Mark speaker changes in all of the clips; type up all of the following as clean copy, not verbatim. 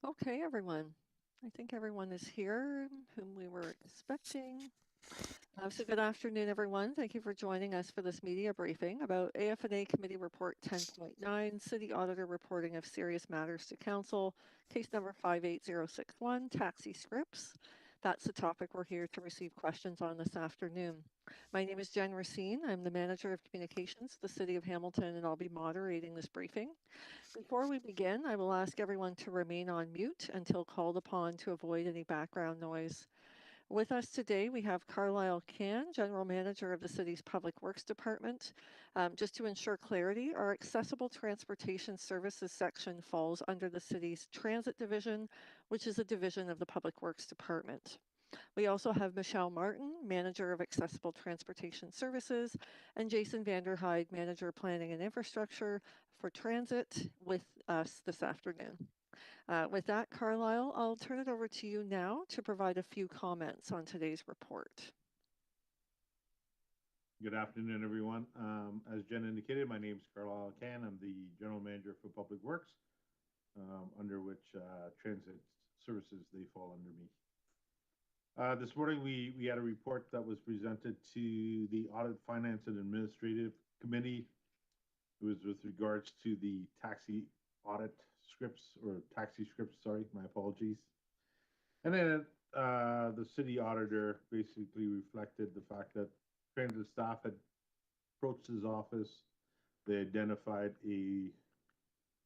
Speaker 1: Okay, everyone. I think everyone is here whom we were expecting. So good afternoon, everyone. Thank you for joining us for this media briefing about AFNA Committee Report 10.9, City Auditor Reporting of Serious Matters to Council, case number 58061, taxi scripts. That's the topic we're here to receive questions on this afternoon. My name is Jen Racine. I'm the Manager of Communications at the City of Hamilton, and I'll be moderating this briefing. Before we begin, I will ask everyone to remain on mute until called upon to avoid any background noise. With us today, we have Carlyle Can, General Manager of the city's Public Works Department. Just to ensure clarity, our Accessible Transportation Services section falls under the city's Transit Division, which is a division of the Public Works Department. We also have Michelle Martin, Manager of Accessible Transportation Services, and Jason Vanderhyde, Manager of Planning and Infrastructure for Transit, with us this afternoon. With that, Carlyle, I'll turn it over to you now to provide a few comments on today's report.
Speaker 2: Good afternoon, everyone. As Jen indicated, my name is Carlyle Can. I'm the General Manager for Public Works, under which transit services they fall under me. This morning, we had a report that was presented to the Audit, Finance, and Administrative Committee. It was with regards to the taxi audit scripts, or taxi scripts, sorry, my apologies. And then the city auditor basically reflected the fact that transit staff had approached his office. They identified a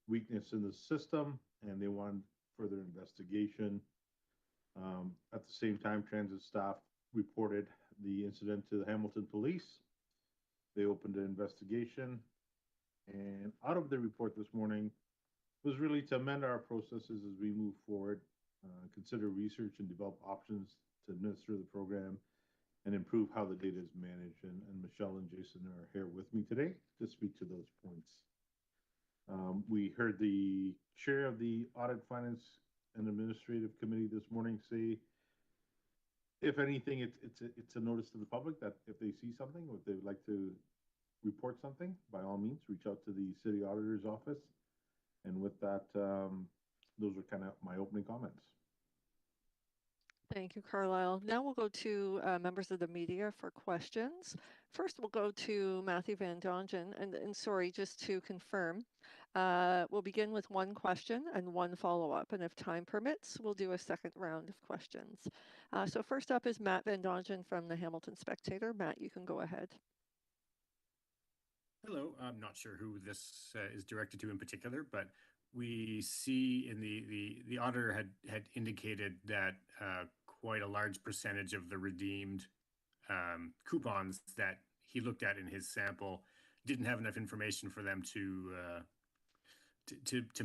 Speaker 2: weakness in the system and they wanted further investigation. At the same time, transit staff reported the incident to the Hamilton police. They opened an investigation, and out of the report this morning was really to amend our processes as we move forward, consider research and develop options to administer the program, and improve how the data is managed. And Michelle and Jason are here with me today to speak to those points. We heard the chair of the Audit, Finance, and Administrative Committee this morning say, if anything, it's a notice to the public that if they see something or if they would like to report something, by all means, reach out to the city auditor's office. And with that, those are kind of my opening comments.
Speaker 1: Thank you, Carlyle. Now we'll go to members of the media for questions. First, we'll go to Matthew Van Dongen. And sorry, just to confirm, we'll begin with one question and one follow-up. And if time permits, we'll do a second round of questions. So first up is Matt Van Dongen from the Hamilton Spectator. Matt, you can go ahead.
Speaker 3: Hello, I'm not sure who this is directed to in particular, but we see in the auditor had indicated that quite a large percentage of the redeemed coupons that he looked at in his sample didn't have enough information for them to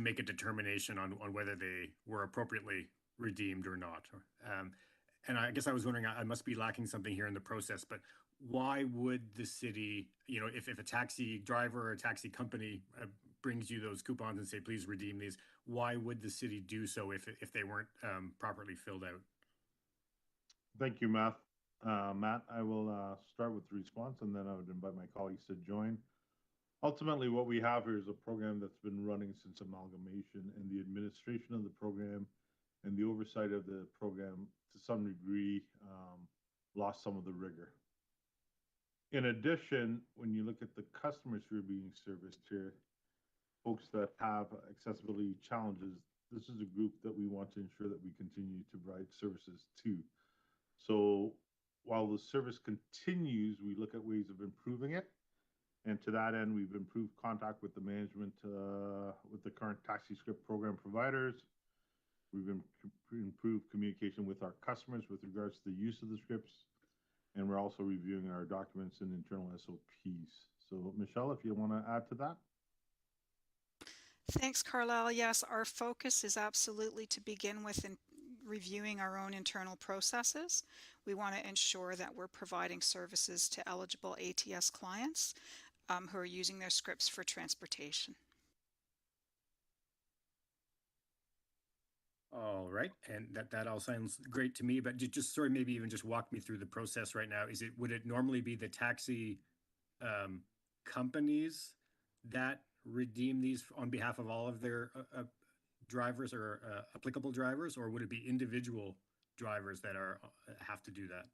Speaker 3: make a determination on whether they were appropriately redeemed or not. And I guess I was wondering, I must be lacking something here in the process, but why would the city, if a taxi driver or a taxi company brings you those coupons and say, please redeem these, why would the city do so if they weren't properly filled out?
Speaker 2: Thank you, Matt. Matt, I will start with the response and then I would invite my colleagues to join. Ultimately, what we have here is a program that's been running since amalgamation, and the administration of the program and the oversight of the program to some degree lost some of the rigor. In addition, when you look at the customers who are being serviced here, folks that have accessibility challenges, this is a group that we want to ensure that we continue to provide services to. So while the service continues, we look at ways of improving it. And to that end, we've improved contact with the management, with the current taxi script program providers. We've improved communication with our customers with regards to the use of the scripts. And we're also reviewing our documents and internal SOPs. So Michelle, if you want to add to that.
Speaker 4: Thanks, Carlyle. Yes, our focus is absolutely to begin with reviewing our own internal processes. We want to ensure that we're providing services to eligible ATS clients who are using their scripts for transportation.
Speaker 3: All right, and that all sounds great to me, but just sorry, maybe even just walk me through the process right now. Would it normally be the taxi companies that redeem these on behalf of all of their drivers or applicable drivers, or would it be individual drivers that have to do that?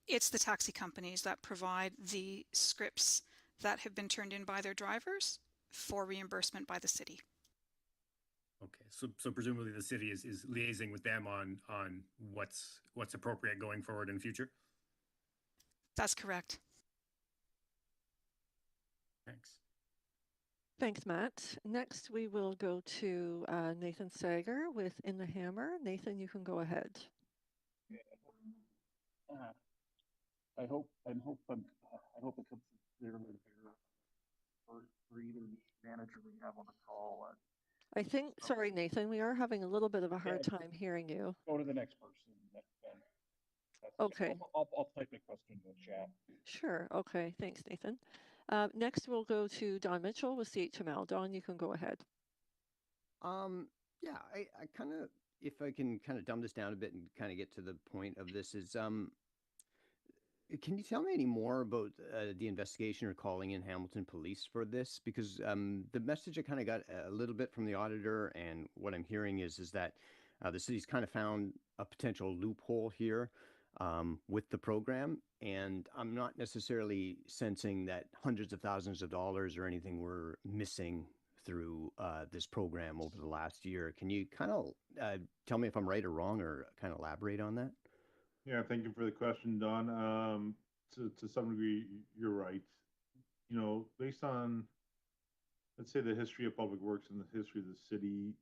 Speaker 4: It's the taxi companies that provide the scripts that have been turned in by their drivers for reimbursement by the city.
Speaker 3: Okay, so presumably the city is liaising with them on what's appropriate going forward in future?
Speaker 4: That's correct.
Speaker 3: Thanks.
Speaker 1: Thanks, Matt. Next, we will go to Nathan Sager with In the Hammer. Nathan, you can go ahead.
Speaker 5: I hope it comes clearly here for either manager we have on the call.
Speaker 1: I think, sorry, Nathan, we are having a little bit of a hard time hearing you.
Speaker 5: Go to the next person.
Speaker 1: Okay.
Speaker 5: I'll type a question in the chat.
Speaker 1: Sure. Okay. Thanks, Nathan. Next, we'll go to Don Mitchell with CHML. Don, you can go ahead.
Speaker 6: Yeah, I kind of, if I can kind of dumb this down a bit and kind of get to the point of this is, can you tell me any more about the investigation or calling in Hamilton Police for this? Because the message I kind of got a little bit from the auditor, and what I'm hearing is that the city's kind of found a potential loophole here with the program, and I'm not necessarily sensing that hundreds of thousands of dollars or anything were missing through this program over the last year. Can you kind of tell me if I'm right or wrong, or kind of elaborate on that?
Speaker 2: Yeah, thank you for the question, Don. To some degree, you're right. You know, based on, let's say, the history of Public Works and the history of the city,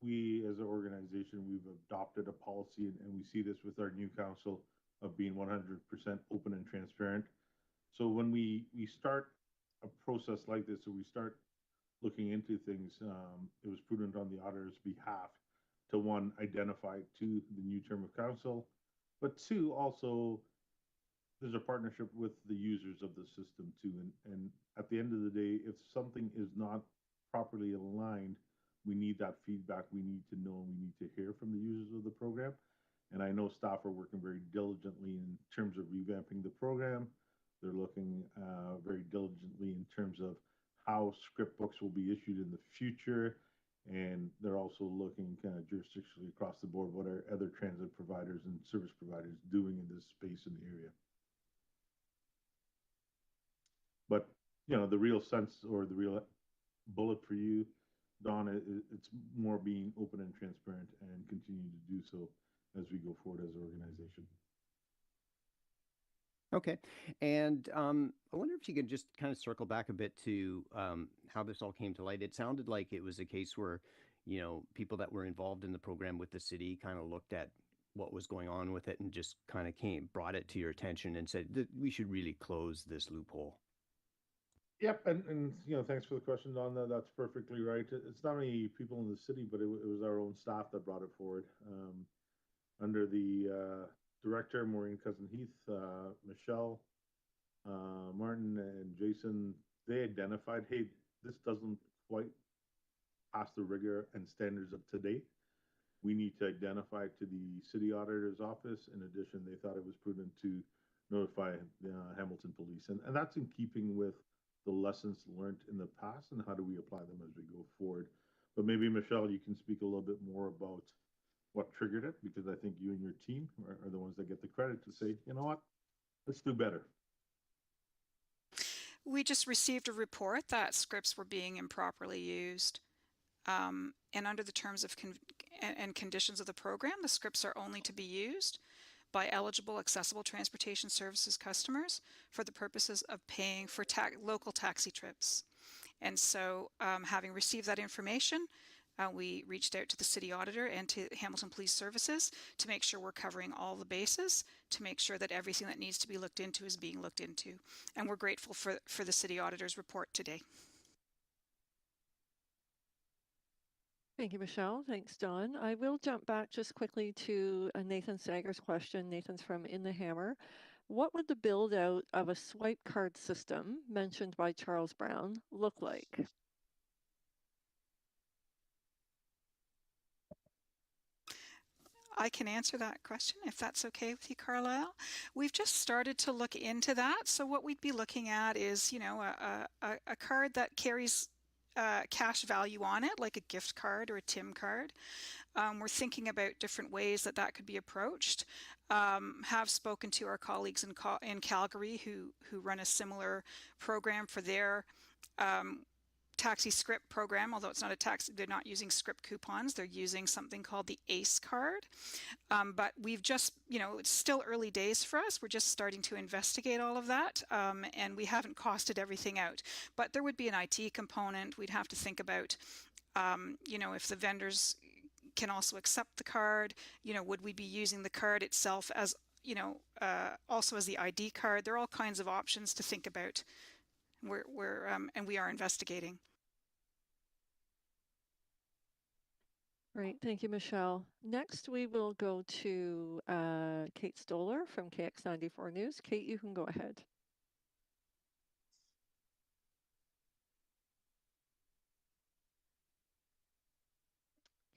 Speaker 2: we as an organization, we've adopted a policy, and we see this with our new council of being 100% open and transparent. So when we start a process like this, or we start looking into things, it was prudent on the auditor's behalf to, one, identify to the new term of council, but two, also there's a partnership with the users of the system too. And at the end of the day, if something is not properly aligned, we need that feedback. We need to know, and we need to hear from the users of the program. And I know staff are working very diligently in terms of revamping the program. They're looking very diligently in terms of how script books will be issued in the future. And they're also looking kind of jurisdictionally across the board, what are other transit providers and service providers doing in this space in the area. But, you know, the real sense, or the real bullet for you, Don, it's more being open and transparent, and continue to do so as we go forward as an organization.
Speaker 6: Okay. And I wonder if you could just kind of circle back a bit to how this all came to light. It sounded like it was a case where, you know, people that were involved in the program with the city kind of looked at what was going on with it and just kind of brought it to your attention and said that we should really close this loophole.
Speaker 2: Yep, and you know, thanks for the question, Don. That's perfectly right. It's not only people in the city, but it was our own staff that brought it forward. Under the director, Maureen Cousin-Heath, Michelle, Martin, and Jason, they identified, hey, this doesn't quite pass the rigor and standards of today. We need to identify to the city auditor's office. In addition, they thought it was prudent to notify the Hamilton Police. And that's in keeping with the lessons learned in the past, and how do we apply them as we go forward. But maybe, Michelle, you can speak a little bit more about what triggered it, because I think you and your team are the ones that get the credit to say, you know what, let's do better.
Speaker 4: We just received a report that scripts were being improperly used. And under the terms of and conditions of the program, the scripts are only to be used by eligible accessible transportation services customers for the purposes of paying for local taxi trips. And so having received that information, we reached out to the city auditor and to Hamilton Police Services to make sure we're covering all the bases, to make sure that everything that needs to be looked into is being looked into. And we're grateful for the city auditor's report today.
Speaker 1: Thank you, Michelle. Thanks, Don. I will jump back just quickly to Nathan Sager's question. Nathan's from In the Hammer. What would the build out of a swipe card system mentioned by Charles Brown look like?
Speaker 4: I can answer that question if that's okay with you, Carlyle. We've just started to look into that. So what we'd be looking at is, you know, a card that carries cash value on it, like a gift card or a TIM card. We're thinking about different ways that that could be approached. Have spoken to our colleagues in Calgary who run a similar program for their taxi script program, although it's not a taxi, they're not using script coupons, they're using something called the ACE card. But we've just, it's still early days for us. We're just starting to investigate all of that, and we haven't costed everything out. But there would be an IT component. We'd have to think about, if the vendors can also accept the card, would we be using the card itself as, also as the ID card? There are all kinds of options to think about. And we are investigating.
Speaker 1: Great, thank you, Michelle. Next, we will go to Kate Stoller from KX94 News. Kate, you can go ahead.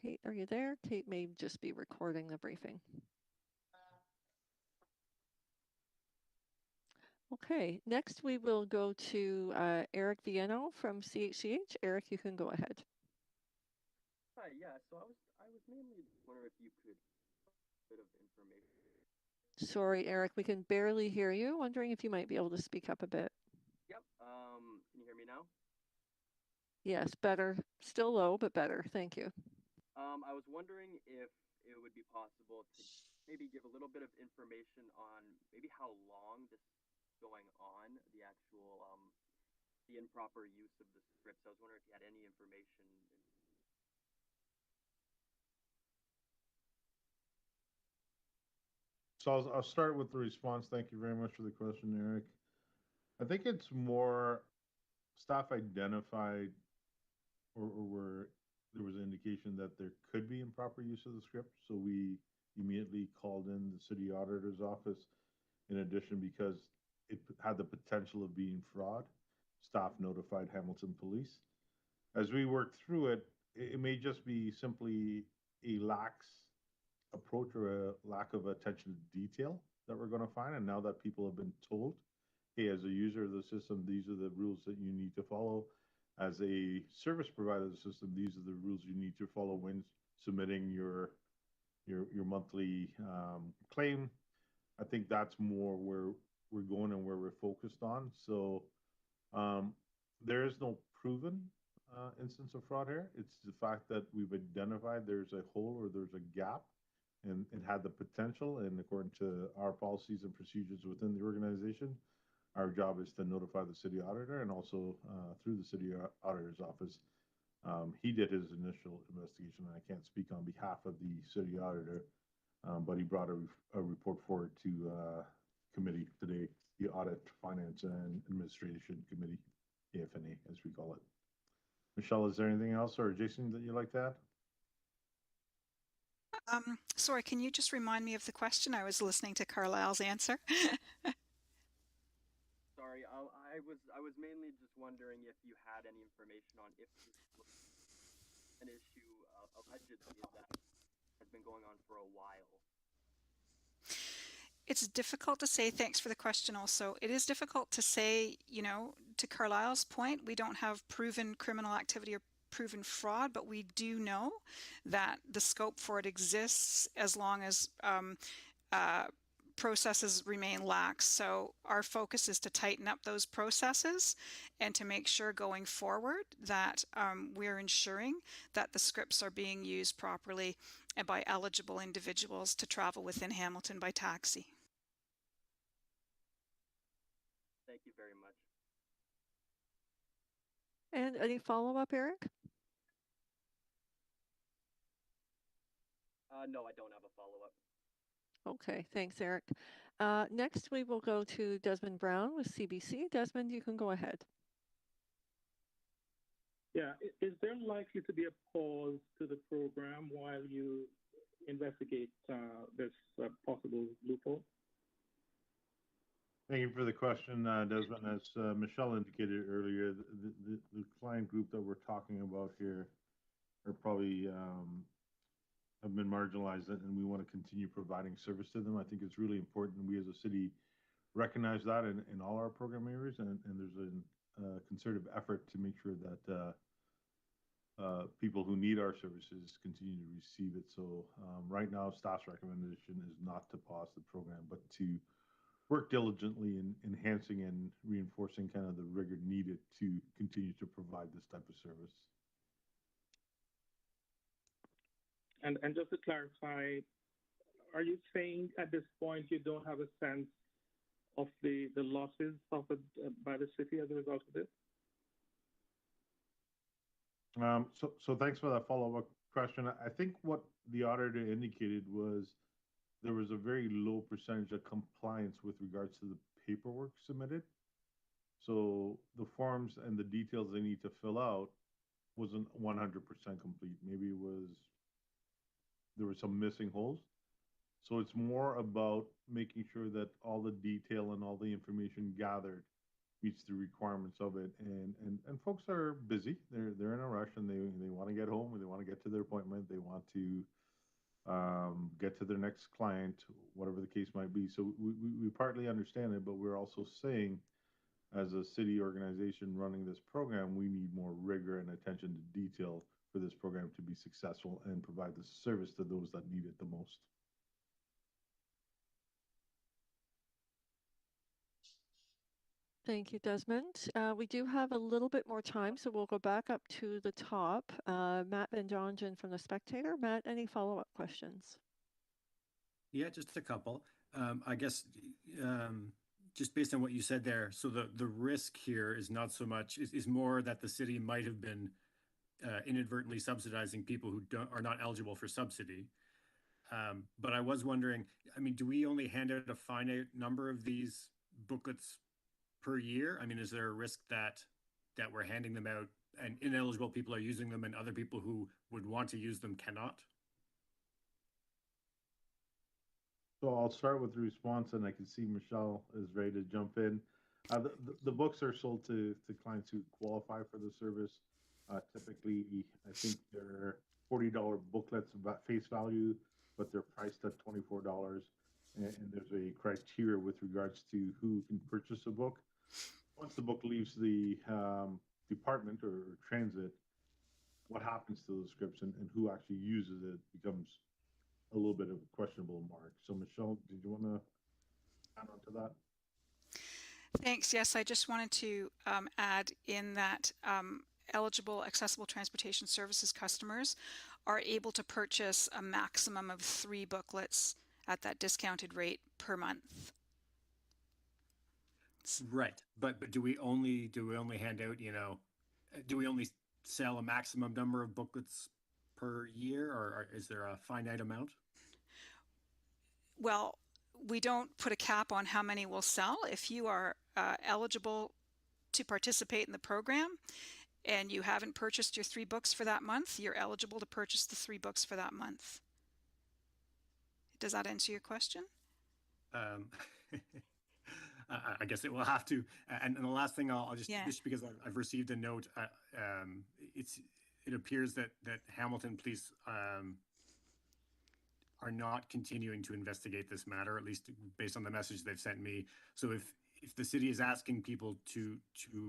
Speaker 1: Kate, are you there? Kate may just be recording the briefing. Okay, next we will go to Eric Viano from CHCH. Eric, you can go ahead.
Speaker 7: Hi, yeah. So I was mainly wondering if you could a bit of information.
Speaker 1: Sorry, Eric, we can barely hear you. Wondering if you might be able to speak up a bit.
Speaker 7: Yep. Can you hear me now?
Speaker 1: Yes, better. Still low, but better. Thank you.
Speaker 7: I was wondering if it would be possible to maybe give a little bit of information on maybe how long this is going on, the actual the improper use of the scripts. I was wondering if you had any information.
Speaker 2: So I'll start with the response. Thank you very much for the question, Eric. I think it's more staff identified or where there was an indication that there could be improper use of the script. So we immediately called in the city auditor's office. In addition, because it had the potential of being fraud, staff notified Hamilton Police. As we worked through it, it may just be simply a lax approach or a lack of attention to detail that we're going to find. And now that people have been told, hey, as a user of the system, these are the rules that you need to follow. As a service provider of the system, these are the rules you need to follow when submitting your monthly claim. I think that's more where we're going and where we're focused on. So there is no proven instance of fraud here. It's the fact that we've identified there's a hole or there's a gap, and it had the potential. And according to our policies and procedures within the organization, our job is to notify the city auditor, and also through the city auditor's office. He did his initial investigation, and I can't speak on behalf of the city auditor, but he brought a report forward to committee today, the Audit, Finance, and Administration Committee, AFNA, as we call it. Michelle, is there anything else, or Jason, that you'd like to add?
Speaker 4: Sorry, can you just remind me of the question? I was listening to Carlyle's answer.
Speaker 7: Sorry, I was mainly just wondering if you had any information on if this was an issue allegedly that has been going on for a while.
Speaker 4: It's difficult to say. Thanks for the question also. It is difficult to say, to Carlyle's point, we don't have proven criminal activity or proven fraud, but we do know that the scope for it exists as long as processes remain lax. So our focus is to tighten up those processes and to make sure going forward that we're ensuring that the scripts are being used properly and by eligible individuals to travel within Hamilton by taxi.
Speaker 7: Thank you very much.
Speaker 1: And any follow-up, Eric?
Speaker 7: No, I don't have a follow-up.
Speaker 1: Okay, thanks, Eric. Next, we will go to Desmond Brown with CBC. Desmond, you can go ahead.
Speaker 5: Yeah, is there likely to be a pause to the program while you investigate this possible loophole?
Speaker 2: Thank you for the question, Desmond. As Michelle indicated earlier, the client group that we're talking about here are probably have been marginalized, and we want to continue providing service to them. I think it's really important we as a city recognize that in all our program areas, and there's a concerted effort to make sure that people who need our services continue to receive it. So right now, staff's recommendation is not to pause the program, but to work diligently in enhancing and reinforcing kind of the rigor needed to continue to provide this type of service.
Speaker 5: And just to clarify, are you saying at this point you don't have a sense of the losses suffered by the city as a result of this?
Speaker 2: So thanks for that follow-up question. I think what the auditor indicated was there was a very low percentage of compliance with regards to the paperwork submitted. So the forms and the details they need to fill out wasn't 100% complete. Maybe there were some missing holes. So it's more about making sure that all the detail and all the information gathered meets the requirements of it. And folks are busy. They're in a rush and they want to get home or they want to get to their appointment. They want to get to their next client, whatever the case might be. So we partly understand it, but we're also saying as a city organization running this program, we need more rigor and attention to detail for this program to be successful and provide the service to those that need it the most.
Speaker 1: Thank you, Desmond. We do have a little bit more time, so we'll go back up to the top. Matt Van Dongen from The Spectator. Matt, any follow-up questions?
Speaker 3: Yeah, just a couple. I guess just based on what you said there, so the risk here is not so much is more that the city might have been inadvertently subsidizing people who are not eligible for subsidy. But I was wondering, I mean, do we only hand out a finite number of these booklets per year? I mean, is there a risk that we're handing them out and ineligible people are using them and other people who would want to use them cannot?
Speaker 2: So I'll start with the response, and I can see Michelle is ready to jump in. The books are sold to clients who qualify for the service. Typically, I think they're $40 booklets about face value, but they're priced at $24. And there's a criteria with regards to who can purchase a book. Once the book leaves the department or transit, what happens to the scripts and who actually uses it becomes a little bit of a questionable mark. So Michelle, did you want to add on to that?
Speaker 4: Thanks. Yes, I just wanted to add in that eligible accessible transportation services customers are able to purchase a maximum of 3 booklets at that discounted rate per month.
Speaker 3: Right, but do we only hand out, do we only sell a maximum number of booklets per year, or is there a finite amount?
Speaker 4: Well, we don't put a cap on how many we'll sell. If you are eligible to participate in the program and you haven't purchased your 3 books for that month, you're eligible to purchase the 3 books for that month. Does that answer your question?
Speaker 3: I guess it will have to. And the last thing I'll just,
Speaker 4: Yeah.
Speaker 3: just because I've received a note, it appears that Hamilton Police are not continuing to investigate this matter, at least based on the message they've sent me. So if the city is asking people to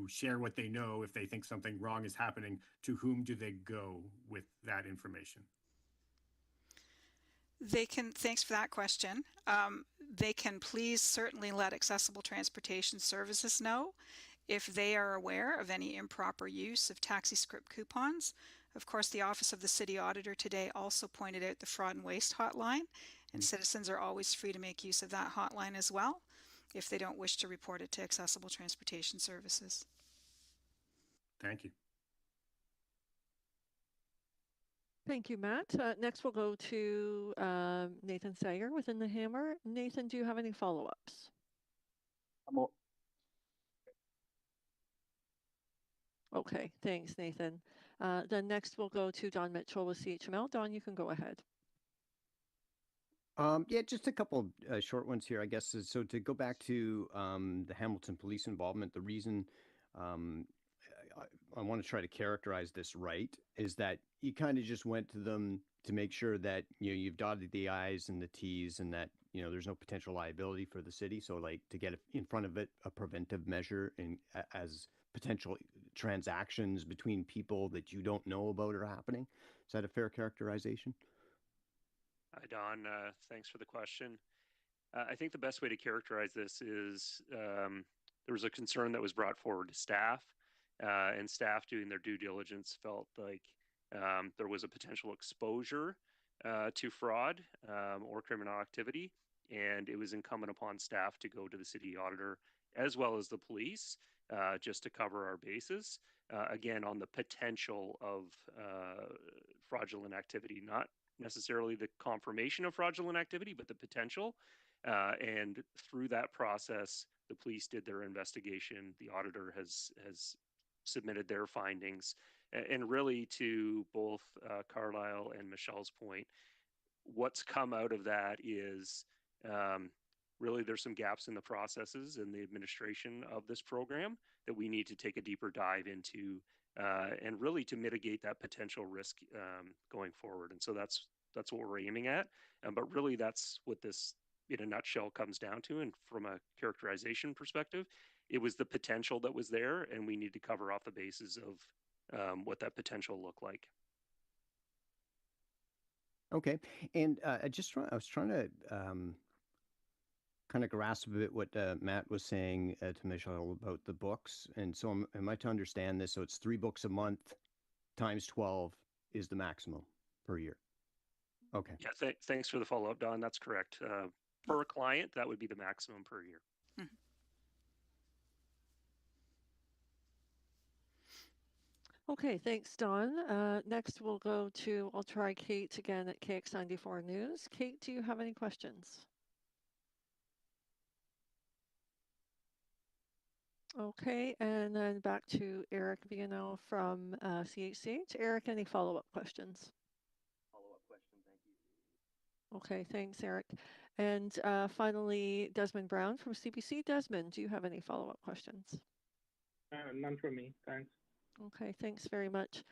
Speaker 3: share what they know, if they think something wrong is happening, to whom do they go with that information?
Speaker 4: They can, thanks for that question. They can please certainly let Accessible Transportation Services know if they are aware of any improper use of taxi script coupons. Of course, the Office of the City Auditor today also pointed out the fraud and waste hotline, and citizens are always free to make use of that hotline as well if they don't wish to report it to Accessible Transportation Services.
Speaker 3: Thank you.
Speaker 1: Thank you, Matt. Next, we'll go to Nathan Sager within the Hammer. Nathan, do you have any follow-ups? Okay, thanks, Nathan. Then next, we'll go to Don Mitchell with CHML. Don, you can go ahead.
Speaker 6: Yeah, just a couple short ones here, I guess. So to go back to the Hamilton Police involvement, the reason I want to try to characterize this right is that you kind of just went to them to make sure that you've dotted the I's and the T's and that there's no potential liability for the city. So like to get in front of it, a preventive measure as potential transactions between people that you don't know about are happening. Is that a fair characterization?
Speaker 8: Hi, Don. Thanks for the question. I think the best way to characterize this is there was a concern that was brought forward to staff, and staff doing their due diligence felt like there was a potential exposure to fraud or criminal activity, and it was incumbent upon staff to go to the city auditor as well as the police just to cover our bases. Again, on the potential of fraudulent activity, not necessarily the confirmation of fraudulent activity, but the potential. And through that process, the police did their investigation. The auditor has submitted their findings, and really to both Carlyle and Michelle's point, what's come out of that is really there's some gaps in the processes and the administration of this program that we need to take a deeper dive into, and really to mitigate that potential risk going forward. And so that's what we're aiming at. But really, that's what this in a nutshell comes down to. And from a characterization perspective, it was the potential that was there, and we need to cover off the bases of what that potential looked like.
Speaker 6: Okay, and I was trying to kind of grasp a bit what Matt was saying to Michelle about the books, and so am I to understand this? So it's 3 books a month times 12 is the maximum per year. Okay.
Speaker 8: Yeah, thanks for the follow-up, Don. That's correct. Per client, that would be the maximum per year.
Speaker 4: Mhm.
Speaker 1: Okay, thanks, Don. Next, I'll try Kate again at KX94 News. Kate, do you have any questions? Okay, and then back to Eric Viano from CHCH. Eric, any follow-up questions?
Speaker 7: Follow-up question, thank you.
Speaker 1: Okay, thanks, Eric. And finally, Desmond Brown from CBC. Desmond, do you have any follow-up questions?
Speaker 5: None from me. Thanks.
Speaker 1: Okay, thanks very much.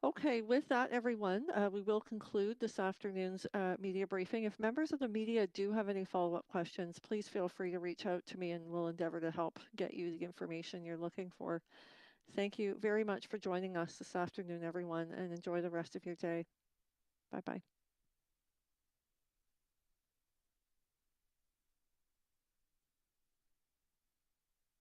Speaker 1: Okay, with that, everyone, we will conclude this afternoon's media briefing. If members of the media do have any follow-up questions, please feel free to reach out to me and we'll endeavor to help get you the information you're looking for. Thank you very much for joining us this afternoon, everyone, and enjoy the rest of your day. Bye-bye.